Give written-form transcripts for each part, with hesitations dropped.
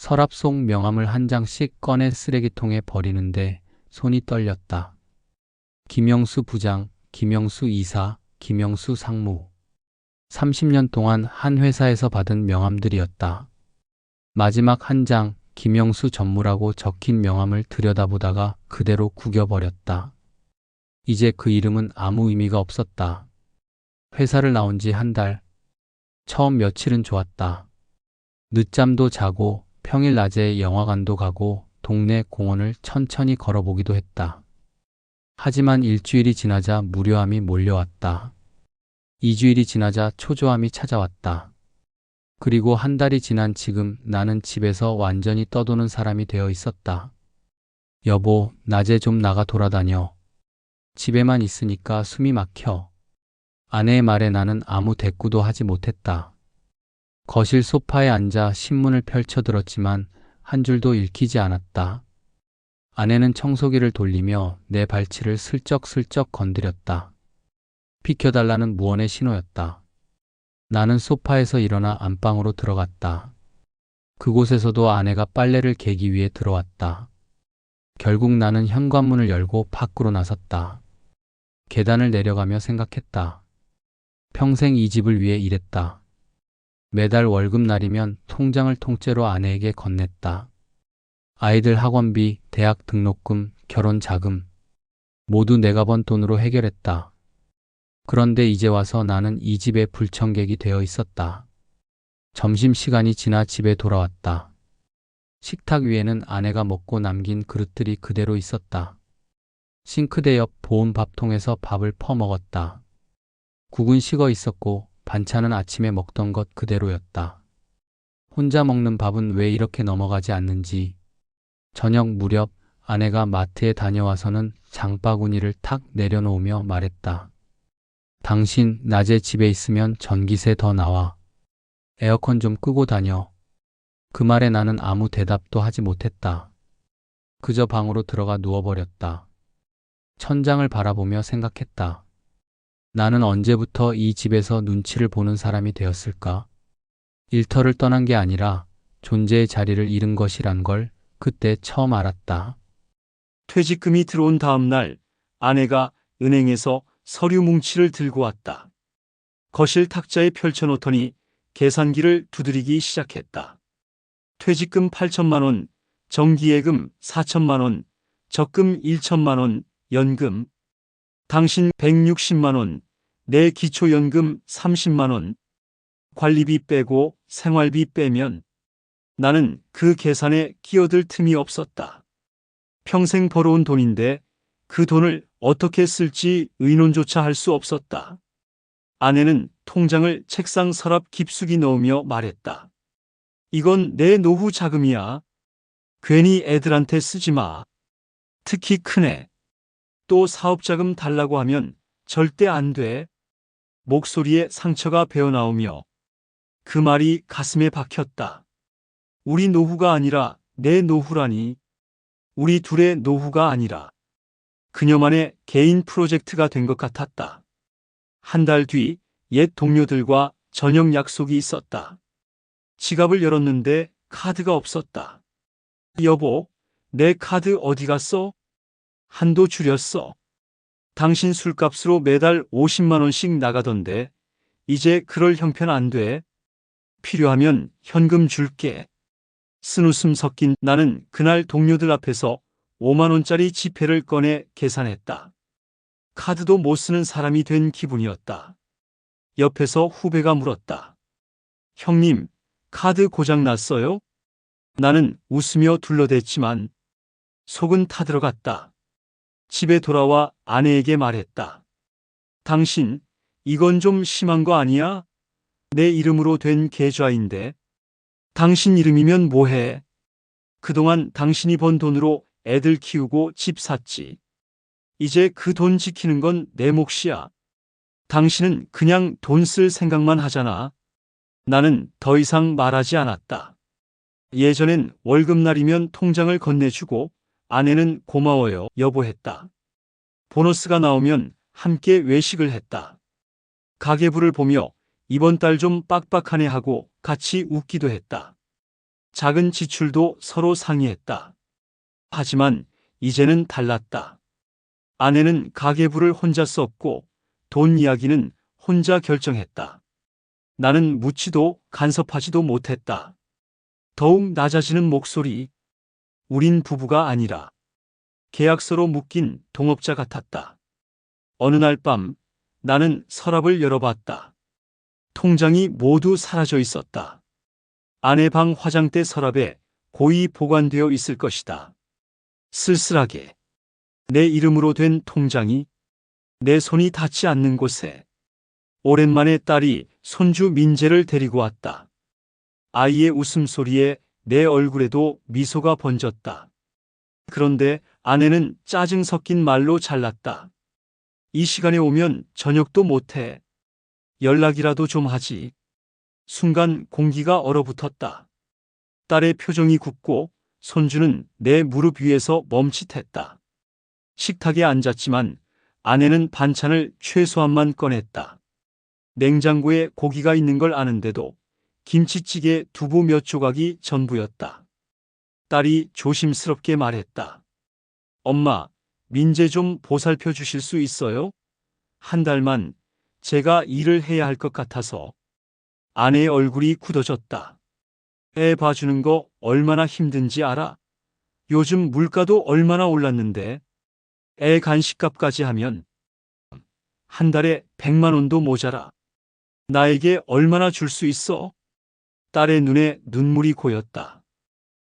서랍 속 명함을 한 장씩 꺼내 쓰레기통에 버리는데 손이 떨렸다. 김영수 부장, 김영수 이사, 김영수 상무. 30년 동안 한 회사에서 받은 명함들이었다. 마지막 한 장, 김영수 전무라고 적힌 명함을 들여다보다가 그대로 구겨버렸다. 이제 그 이름은 아무 의미가 없었다. 회사를 나온 지 한 달. 처음 며칠은 좋았다. 늦잠도 자고 평일 낮에 영화관도 가고 동네 공원을 천천히 걸어보기도 했다. 하지만 일주일이 지나자 무료함이 몰려왔다. 2주일이 지나자 초조함이 찾아왔다. 그리고 한 달이 지난 지금 나는 집에서 완전히 떠도는 사람이 되어 있었다. 여보, 낮에 좀 나가 돌아다녀. 집에만 있으니까 숨이 막혀. 아내의 말에 나는 아무 대꾸도 하지 못했다. 거실 소파에 앉아 신문을 펼쳐 들었지만 한 줄도 읽히지 않았다. 아내는 청소기를 돌리며 내 발치를 슬쩍슬쩍 건드렸다. 비켜달라는 무언의 신호였다. 나는 소파에서 일어나 안방으로 들어갔다. 그곳에서도 아내가 빨래를 개기 위해 들어왔다. 결국 나는 현관문을 열고 밖으로 나섰다. 계단을 내려가며 생각했다. 평생 이 집을 위해 일했다. 매달 월급날이면 통장을 통째로 아내에게 건넸다. 아이들 학원비, 대학 등록금, 결혼 자금 모두 내가 번 돈으로 해결했다. 그런데 이제 와서 나는 이 집의 불청객이 되어 있었다. 점심시간이 지나 집에 돌아왔다. 식탁 위에는 아내가 먹고 남긴 그릇들이 그대로 있었다. 싱크대 옆 보온 밥통에서 밥을 퍼먹었다. 국은 식어 있었고 반찬은 아침에 먹던 것 그대로였다. 혼자 먹는 밥은 왜 이렇게 넘어가지 않는지. 저녁 무렵 아내가 마트에 다녀와서는 장바구니를 탁 내려놓으며 말했다. 당신 낮에 집에 있으면 전기세 더 나와. 에어컨 좀 끄고 다녀. 그 말에 나는 아무 대답도 하지 못했다. 그저 방으로 들어가 누워버렸다. 천장을 바라보며 생각했다. 나는 언제부터 이 집에서 눈치를 보는 사람이 되었을까? 일터를 떠난 게 아니라 존재의 자리를 잃은 것이란 걸 그때 처음 알았다. 퇴직금이 들어온 다음 날 아내가 은행에서 서류 뭉치를 들고 왔다. 거실 탁자에 펼쳐놓더니 계산기를 두드리기 시작했다. 퇴직금 8천만 원, 정기예금 4천만 원, 적금 1천만 원, 연금. 당신 160만 원, 내 기초연금 30만 원. 관리비 빼고 생활비 빼면 나는 그 계산에 끼어들 틈이 없었다. 평생 벌어온 돈인데 그 돈을 어떻게 쓸지 의논조차 할 수 없었다. 아내는 통장을 책상 서랍 깊숙이 넣으며 말했다. 이건 내 노후 자금이야. 괜히 애들한테 쓰지 마. 특히 큰애. 또 사업자금 달라고 하면 절대 안 돼. 목소리에 상처가 배어나오며 그 말이 가슴에 박혔다. 우리 노후가 아니라 내 노후라니. 우리 둘의 노후가 아니라 그녀만의 개인 프로젝트가 된 것 같았다. 한 달 뒤 옛 동료들과 저녁 약속이 있었다. 지갑을 열었는데 카드가 없었다. 여보, 내 카드 어디 갔어? 한도 줄였어. 당신 술값으로 매달 50만 원씩 나가던데 이제 그럴 형편 안 돼. 필요하면 현금 줄게. 쓴웃음 섞인 나는 그날 동료들 앞에서 5만 원짜리 지폐를 꺼내 계산했다. 카드도 못 쓰는 사람이 된 기분이었다. 옆에서 후배가 물었다. 형님, 카드 고장 났어요? 나는 웃으며 둘러댔지만 속은 타들어갔다. 집에 돌아와 아내에게 말했다. 당신, 이건 좀 심한 거 아니야? 내 이름으로 된 계좌인데. 당신 이름이면 뭐해? 그동안 당신이 번 돈으로 애들 키우고 집 샀지. 이제 그 돈 지키는 건 내 몫이야. 당신은 그냥 돈 쓸 생각만 하잖아. 나는 더 이상 말하지 않았다. 예전엔 월급날이면 통장을 건네주고 아내는 고마워요, 여보 했다. 보너스가 나오면 함께 외식을 했다. 가계부를 보며 이번 달 좀 빡빡하네 하고 같이 웃기도 했다. 작은 지출도 서로 상의했다. 하지만 이제는 달랐다. 아내는 가계부를 혼자 썼고 돈 이야기는 혼자 결정했다. 나는 묻지도 간섭하지도 못했다. 더욱 낮아지는 목소리. 우린 부부가 아니라 계약서로 묶인 동업자 같았다. 어느 날 밤 나는 서랍을 열어봤다. 통장이 모두 사라져 있었다. 아내 방 화장대 서랍에 고이 보관되어 있을 것이다. 쓸쓸하게 내 이름으로 된 통장이 내 손이 닿지 않는 곳에. 오랜만에 딸이 손주 민재를 데리고 왔다. 아이의 웃음소리에 내 얼굴에도 미소가 번졌다. 그런데 아내는 짜증 섞인 말로 잘랐다. 이 시간에 오면 저녁도 못해. 연락이라도 좀 하지. 순간 공기가 얼어붙었다. 딸의 표정이 굳고 손주는 내 무릎 위에서 멈칫했다. 식탁에 앉았지만 아내는 반찬을 최소한만 꺼냈다. 냉장고에 고기가 있는 걸 아는데도 김치찌개 두부 몇 조각이 전부였다. 딸이 조심스럽게 말했다. 엄마, 민재 좀 보살펴 주실 수 있어요? 한 달만 제가 일을 해야 할 것 같아서. 아내의 얼굴이 굳어졌다. 애 봐주는 거 얼마나 힘든지 알아? 요즘 물가도 얼마나 올랐는데 애 간식값까지 하면 한 달에 100만 원도 모자라. 나에게 얼마나 줄 수 있어? 딸의 눈에 눈물이 고였다.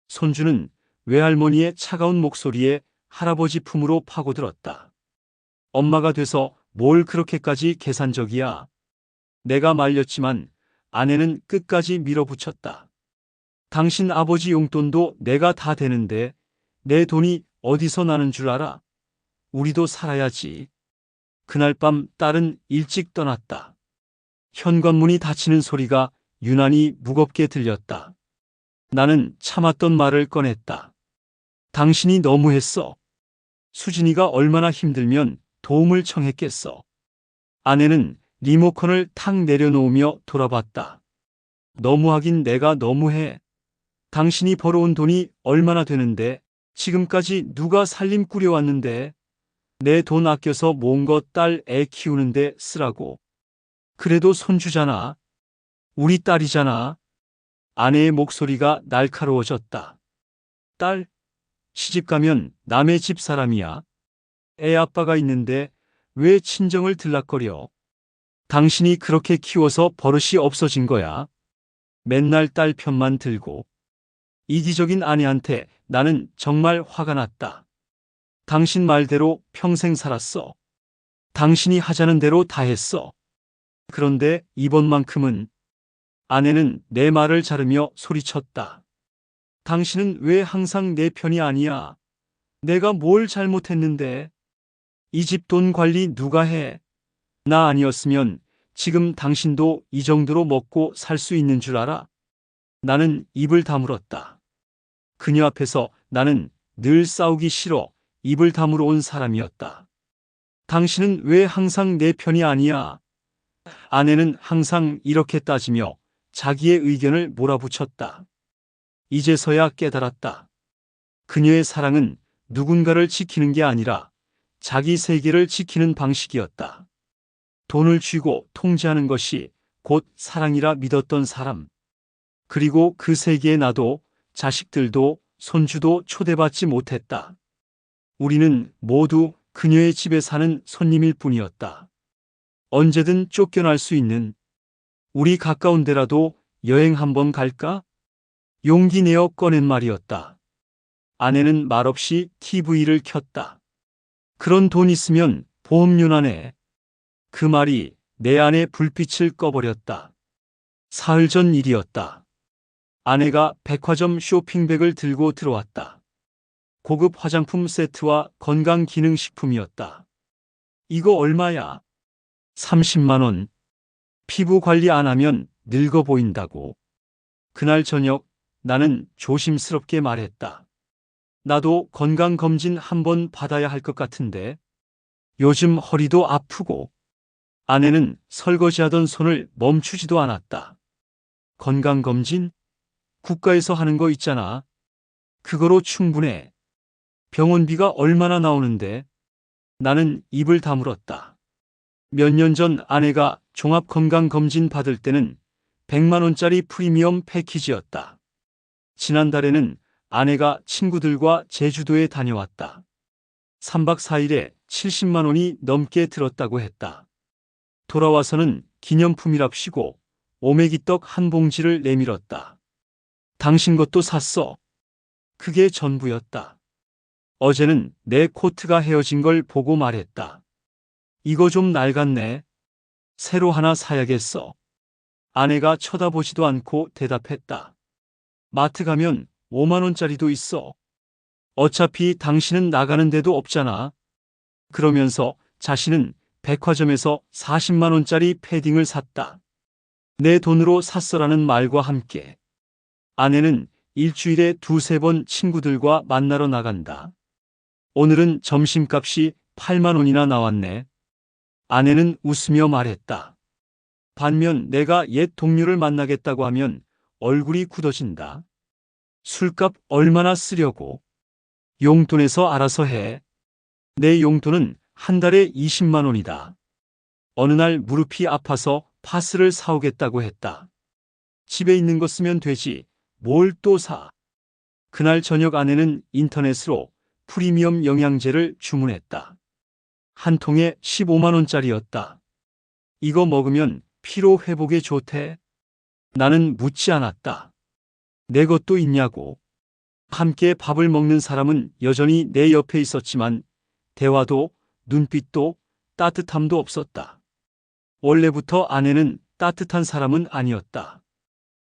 손주는 외할머니의 차가운 목소리에 할아버지 품으로 파고들었다. 엄마가 돼서 뭘 그렇게까지 계산적이야. 내가 말렸지만 아내는 끝까지 밀어붙였다. 당신 아버지 용돈도 내가 다 대는데 내 돈이 어디서 나는 줄 알아? 우리도 살아야지. 그날 밤 딸은 일찍 떠났다. 현관문이 닫히는 소리가 유난히 무겁게 들렸다. 나는 참았던 말을 꺼냈다. 당신이 너무했어. 수진이가 얼마나 힘들면 도움을 청했겠어. 아내는 리모컨을 탁 내려놓으며 돌아봤다. 너무하긴 내가 너무해. 당신이 벌어온 돈이 얼마나 되는데 지금까지 누가 살림 꾸려왔는데 내 돈 아껴서 모은 거 딸 애 키우는데 쓰라고. 그래도 손주잖아. 우리 딸이잖아. 아내의 목소리가 날카로워졌다. 딸, 시집 가면 남의 집 사람이야. 애 아빠가 있는데 왜 친정을 들락거려? 당신이 그렇게 키워서 버릇이 없어진 거야. 맨날 딸 편만 들고. 이기적인 아내한테 나는 정말 화가 났다. 당신 말대로 평생 살았어. 당신이 하자는 대로 다 했어. 그런데 이번만큼은. 아내는 내 말을 자르며 소리쳤다. 당신은 왜 항상 내 편이 아니야? 내가 뭘 잘못했는데? 이 집 돈 관리 누가 해? 나 아니었으면 지금 당신도 이 정도로 먹고 살 수 있는 줄 알아? 나는 입을 다물었다. 그녀 앞에서 나는 늘 싸우기 싫어 입을 다물어 온 사람이었다. 당신은 왜 항상 내 편이 아니야? 아내는 항상 이렇게 따지며 자기의 의견을 몰아붙였다. 이제서야 깨달았다. 그녀의 사랑은 누군가를 지키는 게 아니라 자기 세계를 지키는 방식이었다. 돈을 쥐고 통제하는 것이 곧 사랑이라 믿었던 사람. 그리고 그 세계에 나도 자식들도 손주도 초대받지 못했다. 우리는 모두 그녀의 집에 사는 손님일 뿐이었다. 언제든 쫓겨날 수 있는. 우리 가까운 데라도 여행 한번 갈까? 용기 내어 꺼낸 말이었다. 아내는 말없이 TV를 켰다. 그런 돈 있으면 보험료 나네. 그 말이 내 안에 불빛을 꺼버렸다. 사흘 전 일이었다. 아내가 백화점 쇼핑백을 들고 들어왔다. 고급 화장품 세트와 건강기능식품이었다. 이거 얼마야? 30만 원. 피부 관리 안 하면 늙어 보인다고. 그날 저녁 나는 조심스럽게 말했다. 나도 건강검진 한번 받아야 할 것 같은데. 요즘 허리도 아프고. 아내는 설거지하던 손을 멈추지도 않았다. 건강검진? 국가에서 하는 거 있잖아. 그거로 충분해. 병원비가 얼마나 나오는데? 나는 입을 다물었다. 몇 년 전 아내가 종합건강검진 받을 때는 100만 원짜리 프리미엄 패키지였다. 지난달에는 아내가 친구들과 제주도에 다녀왔다. 3박 4일에 70만 원이 넘게 들었다고 했다. 돌아와서는 기념품이랍시고 오메기떡 한 봉지를 내밀었다. 당신 것도 샀어. 그게 전부였다. 어제는 내 코트가 헤어진 걸 보고 말했다. 이거 좀 낡았네. 새로 하나 사야겠어. 아내가 쳐다보지도 않고 대답했다. 마트 가면 5만 원짜리도 있어. 어차피 당신은 나가는 데도 없잖아. 그러면서 자신은 백화점에서 40만 원짜리 패딩을 샀다. 내 돈으로 샀어라는 말과 함께 아내는 일주일에 2~3번 친구들과 만나러 나간다. 오늘은 점심값이 8만 원이나 나왔네. 아내는 웃으며 말했다. 반면 내가 옛 동료를 만나겠다고 하면 얼굴이 굳어진다. 술값 얼마나 쓰려고. 용돈에서 알아서 해. 내 용돈은 한 달에 20만 원이다. 어느 날 무릎이 아파서 파스를 사오겠다고 했다. 집에 있는 거 쓰면 되지. 뭘 또 사. 그날 저녁 아내는 인터넷으로 프리미엄 영양제를 주문했다. 한 통에 15만 원짜리였다. 이거 먹으면 피로 회복에 좋대. 나는 묻지 않았다. 내 것도 있냐고. 함께 밥을 먹는 사람은 여전히 내 옆에 있었지만 대화도 눈빛도 따뜻함도 없었다. 원래부터 아내는 따뜻한 사람은 아니었다.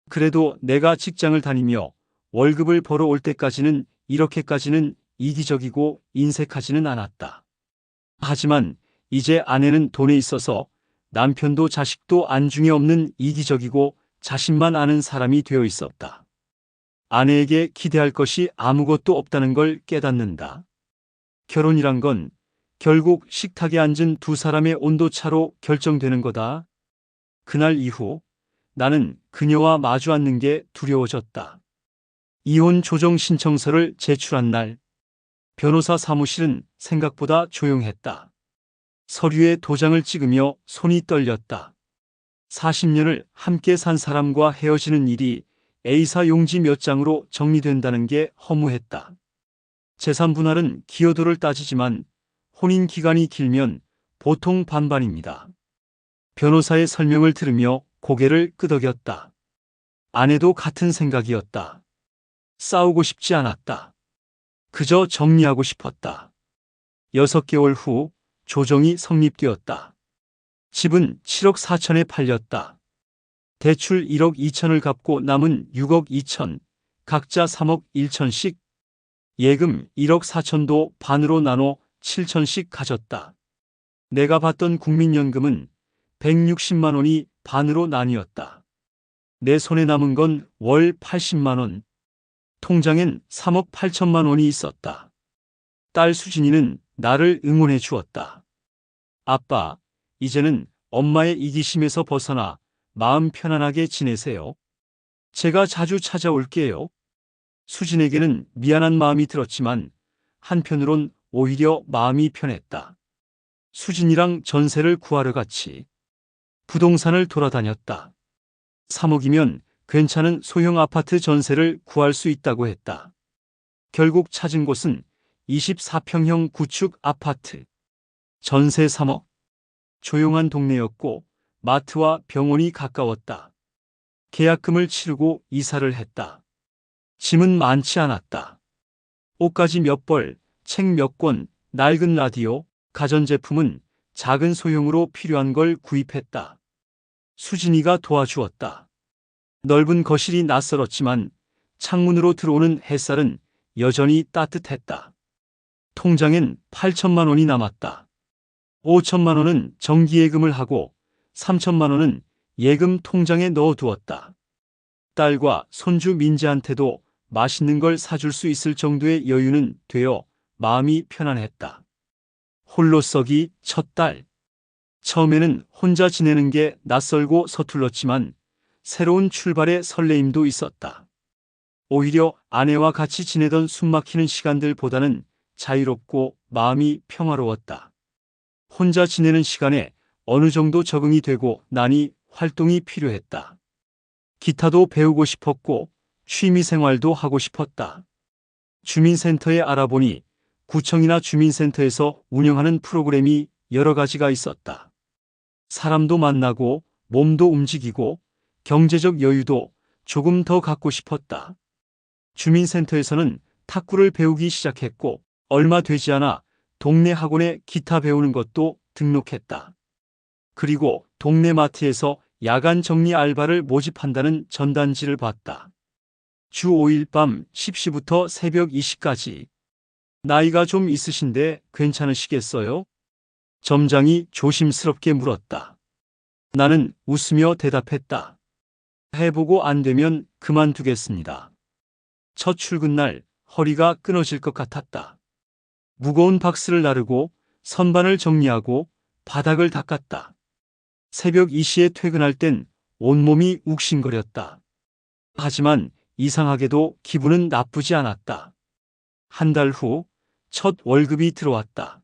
그래도 내가 직장을 다니며 월급을 벌어 올 때까지는 이렇게까지는 이기적이고 인색하지는 않았다. 하지만 이제 아내는 돈에 있어서 남편도 자식도 안중에 없는 이기적이고 자신만 아는 사람이 되어 있었다. 아내에게 기대할 것이 아무것도 없다는 걸 깨닫는다. 결혼이란 건 결국 식탁에 앉은 두 사람의 온도차로 결정되는 거다. 그날 이후 나는 그녀와 마주 앉는 게 두려워졌다. 이혼 조정 신청서를 제출한 날, 변호사 사무실은 생각보다 조용했다. 서류에 도장을 찍으며 손이 떨렸다. 40년을 함께 산 사람과 헤어지는 일이 A사 용지 몇 장으로 정리된다는 게 허무했다. 재산 분할은 기여도를 따지지만 혼인 기간이 길면 보통 반반입니다. 변호사의 설명을 들으며 고개를 끄덕였다. 아내도 같은 생각이었다. 싸우고 싶지 않았다. 그저 정리하고 싶었다. 6개월 후 조정이 성립되었다. 집은 7억 4천에 팔렸다. 대출 1억 2천을 갚고 남은 6억 2천, 각자 3억 1천씩, 예금 1억 4천도 반으로 나눠 7천씩 가졌다. 내가 받던 국민연금은 160만 원이 반으로 나뉘었다. 내 손에 남은 건 월 80만 원. 통장엔 3억 8천만 원이 있었다. 딸 수진이는 나를 응원해 주었다. 아빠, 이제는 엄마의 이기심에서 벗어나 마음 편안하게 지내세요. 제가 자주 찾아올게요. 수진에게는 미안한 마음이 들었지만 한편으론 오히려 마음이 편했다. 수진이랑 전세를 구하러 같이 부동산을 돌아다녔다. 3억이면 괜찮은 소형 아파트 전세를 구할 수 있다고 했다. 결국 찾은 곳은 24평형 구축 아파트. 전세 3억. 조용한 동네였고 마트와 병원이 가까웠다. 계약금을 치르고 이사를 했다. 짐은 많지 않았다. 옷가지 몇 벌, 책 몇 권, 낡은 라디오, 가전제품은 작은 소형으로 필요한 걸 구입했다. 수진이가 도와주었다. 넓은 거실이 낯설었지만 창문으로 들어오는 햇살은 여전히 따뜻했다. 통장엔 8천만 원이 남았다. 5천만 원은 정기예금을 하고 3천만 원은 예금 통장에 넣어두었다. 딸과 손주 민재한테도 맛있는 걸 사줄 수 있을 정도의 여유는 되어 마음이 편안했다. 홀로서기 첫 달. 처음에는 혼자 지내는 게 낯설고 서툴렀지만 새로운 출발의 설레임도 있었다. 오히려 아내와 같이 지내던 숨막히는 시간들보다는 자유롭고 마음이 평화로웠다. 혼자 지내는 시간에 어느 정도 적응이 되고 나니 활동이 필요했다. 기타도 배우고 싶었고 취미 생활도 하고 싶었다. 주민센터에 알아보니 구청이나 주민센터에서 운영하는 프로그램이 여러 가지가 있었다. 사람도 만나고 몸도 움직이고 경제적 여유도 조금 더 갖고 싶었다. 주민센터에서는 탁구를 배우기 시작했고 얼마 되지 않아 동네 학원에 기타 배우는 것도 등록했다. 그리고 동네 마트에서 야간 정리 알바를 모집한다는 전단지를 봤다. 주 5일 밤 10시부터 새벽 2시까지. 나이가 좀 있으신데 괜찮으시겠어요? 점장이 조심스럽게 물었다. 나는 웃으며 대답했다. 해보고 안 되면 그만두겠습니다. 첫 출근 날 허리가 끊어질 것 같았다. 무거운 박스를 나르고 선반을 정리하고 바닥을 닦았다. 새벽 2시에 퇴근할 땐 온몸이 욱신거렸다. 하지만 이상하게도 기분은 나쁘지 않았다. 한 달 후 첫 월급이 들어왔다.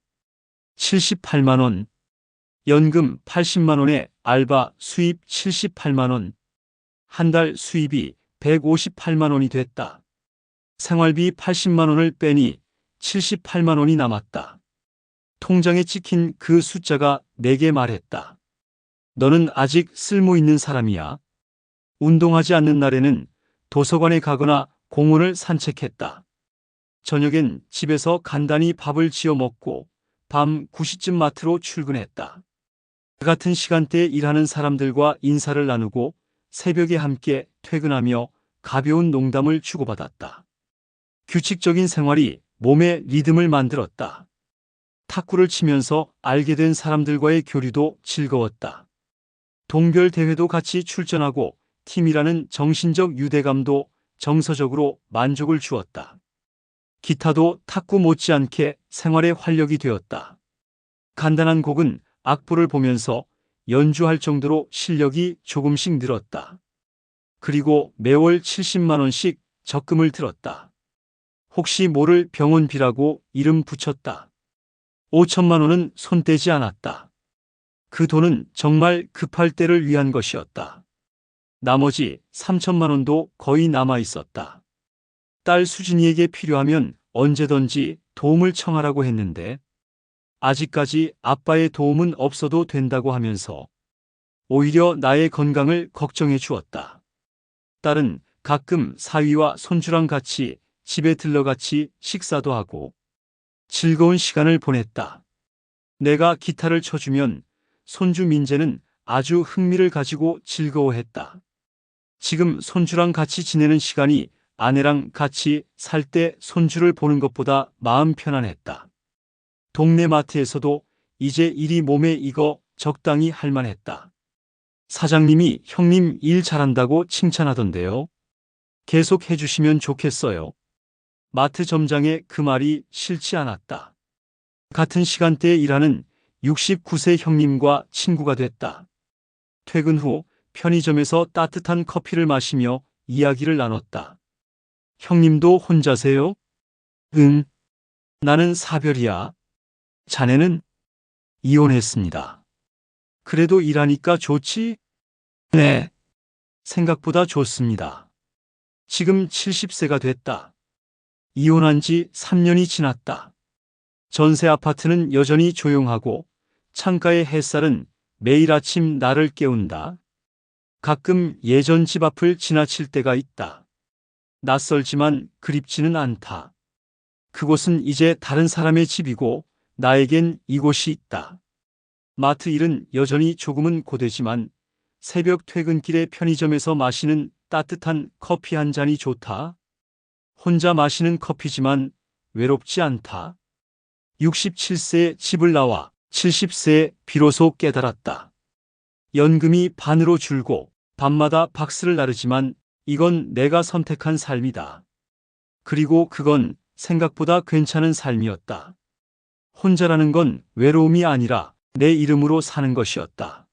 78만 원. 연금 80만 원에 알바 수입 78만 원. 한 달 수입이 158만 원이 됐다. 생활비 80만 원을 빼니 78만 원이 남았다. 통장에 찍힌 그 숫자가 내게 말했다. 너는 아직 쓸모 있는 사람이야. 운동하지 않는 날에는 도서관에 가거나 공원을 산책했다. 저녁엔 집에서 간단히 밥을 지어 먹고 밤 9시쯤 마트로 출근했다. 같은 시간대에 일하는 사람들과 인사를 나누고 새벽에 함께 퇴근하며 가벼운 농담을 주고받았다. 규칙적인 생활이 몸의 리듬을 만들었다. 탁구를 치면서 알게 된 사람들과의 교류도 즐거웠다. 동별 대회도 같이 출전하고 팀이라는 정신적 유대감도 정서적으로 만족을 주었다. 기타도 탁구 못지않게 생활의 활력이 되었다. 간단한 곡은 악보를 보면서 연주할 정도로 실력이 조금씩 늘었다. 그리고 매월 70만 원씩 적금을 들었다. 혹시 모를 병원비라고 이름 붙였다. 5천만 원은 손 떼지 않았다. 그 돈은 정말 급할 때를 위한 것이었다. 나머지 3천만 원도 거의 남아 있었다. 딸 수진이에게 필요하면 언제든지 도움을 청하라고 했는데 아직까지 아빠의 도움은 없어도 된다고 하면서 오히려 나의 건강을 걱정해 주었다. 딸은 가끔 사위와 손주랑 같이 집에 들러 같이 식사도 하고 즐거운 시간을 보냈다. 내가 기타를 쳐주면 손주 민재는 아주 흥미를 가지고 즐거워했다. 지금 손주랑 같이 지내는 시간이 아내랑 같이 살 때 손주를 보는 것보다 마음 편안했다. 동네 마트에서도 이제 일이 몸에 익어 적당히 할 만했다. 사장님이 형님 일 잘한다고 칭찬하던데요. 계속 해주시면 좋겠어요. 마트 점장의 그 말이 싫지 않았다. 같은 시간대에 일하는 69세 형님과 친구가 됐다. 퇴근 후 편의점에서 따뜻한 커피를 마시며 이야기를 나눴다. 형님도 혼자세요? 응. 나는 사별이야. 자네는? 이혼했습니다. 그래도 일하니까 좋지? 네. 생각보다 좋습니다. 지금 70세가 됐다. 이혼한 지 3년이 지났다. 전세 아파트는 여전히 조용하고 창가의 햇살은 매일 아침 나를 깨운다. 가끔 예전 집 앞을 지나칠 때가 있다. 낯설지만 그립지는 않다. 그곳은 이제 다른 사람의 집이고 나에겐 이곳이 있다. 마트 일은 여전히 조금은 고되지만 새벽 퇴근길에 편의점에서 마시는 따뜻한 커피 한 잔이 좋다. 혼자 마시는 커피지만 외롭지 않다. 67세에 집을 나와 70세에 비로소 깨달았다. 연금이 반으로 줄고 밤마다 박스를 나르지만 이건 내가 선택한 삶이다. 그리고 그건 생각보다 괜찮은 삶이었다. 혼자라는 건 외로움이 아니라 내 이름으로 사는 것이었다.